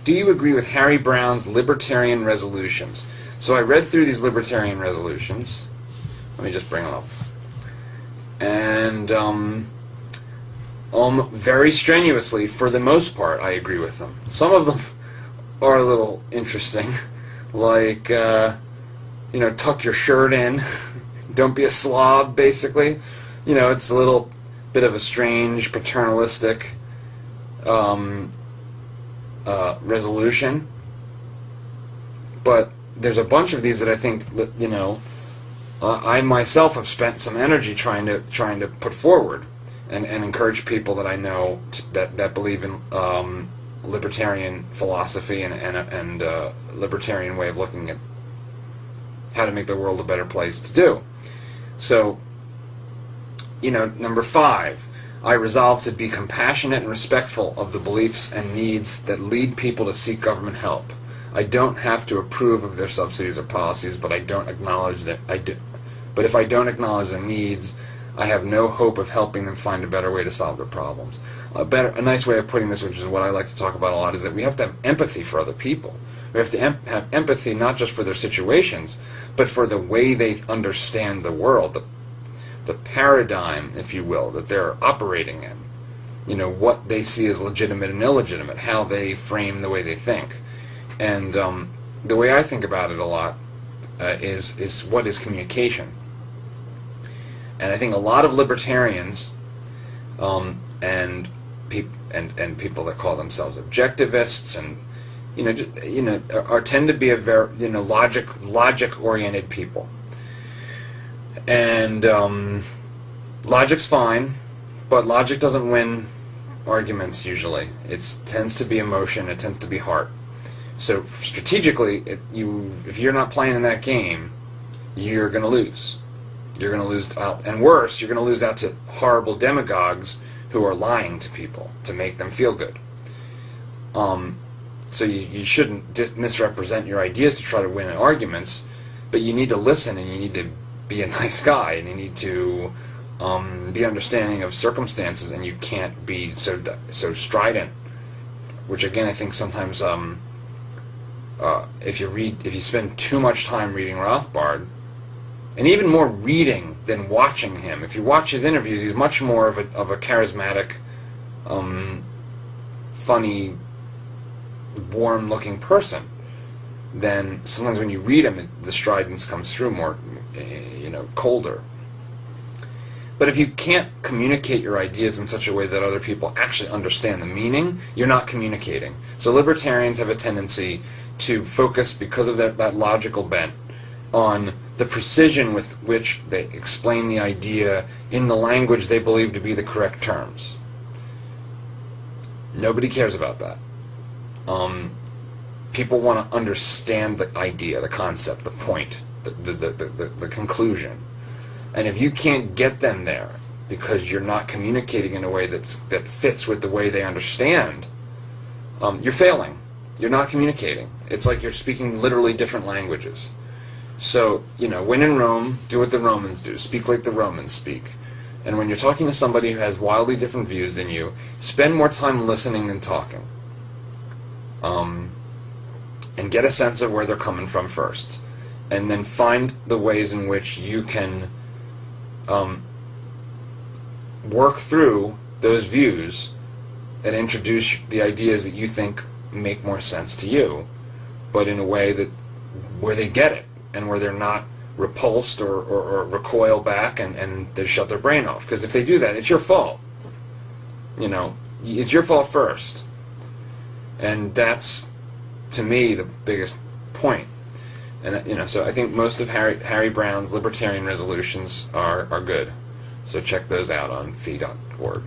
do you agree with Harry Browne's Libertarian resolutions? So I read through these Libertarian resolutions. Let me just bring them up. And very strenuously, for the most part, I agree with them. Some of them are a little interesting, like, tuck your shirt in, don't be a slob, basically. It's a little bit of a strange, paternalistic resolution. But there's a bunch of these that I think, I myself have spent some energy trying to put forward and encourage people that I know that believe in libertarian philosophy and libertarian way of looking at how to make the world a better place to do. So, number 5, I resolve to be compassionate and respectful of the beliefs and needs that lead people to seek government help. I don't have to approve of their subsidies or policies, but I don't acknowledge that But if I don't acknowledge their needs, I have no hope of helping them find a better way to solve their problems. A nice way of putting this, which is what I like to talk about a lot, is that we have to have empathy for other people. We have to have empathy not just for their situations, but for the way they understand the world, the paradigm, if you will, that they're operating in. What they see as legitimate and illegitimate, how they frame the way they think. And the way I think about it a lot is what is communication. And I think a lot of libertarians and people that call themselves objectivists and tend to be a very logic oriented people. And logic's fine, but logic doesn't win arguments usually. It tends to be emotion. It tends to be heart. So strategically, if you're not playing in that game, you're going to lose. You're going to lose out, and worse, you're going to lose out to horrible demagogues who are lying to people to make them feel good. So you shouldn't misrepresent your ideas to try to win in arguments, but you need to listen, and you need to be a nice guy, and you need to be understanding of circumstances, and you can't be so strident. Which again, I think sometimes if you spend too much time reading Rothbard, and even more reading than watching him. If you watch his interviews, he's much more of a charismatic, funny, warm-looking person. Then sometimes when you read him, the stridence comes through more, colder. But if you can't communicate your ideas in such a way that other people actually understand the meaning, you're not communicating. So libertarians have a tendency to focus, because of that logical bent, on the precision with which they explain the idea in the language they believe to be the correct terms. Nobody cares about that. People want to understand the idea, the concept, the point, the conclusion. And if you can't get them there because you're not communicating in a way that fits with the way they understand, you're failing. You're not communicating. It's like you're speaking literally different languages. So, when in Rome, do what the Romans do. Speak like the Romans speak. And when you're talking to somebody who has wildly different views than you, spend more time listening than talking. And get a sense of where they're coming from first. And then find the ways in which you can work through those views and introduce the ideas that you think make more sense to you, but in a way where they get it. And where they're not repulsed or recoil back and they shut their brain off. Because if they do that, it's your fault. It's your fault first. And that's, to me, the biggest point. And so I think most of Harry Browne's libertarian resolutions are good. So check those out on fee.org.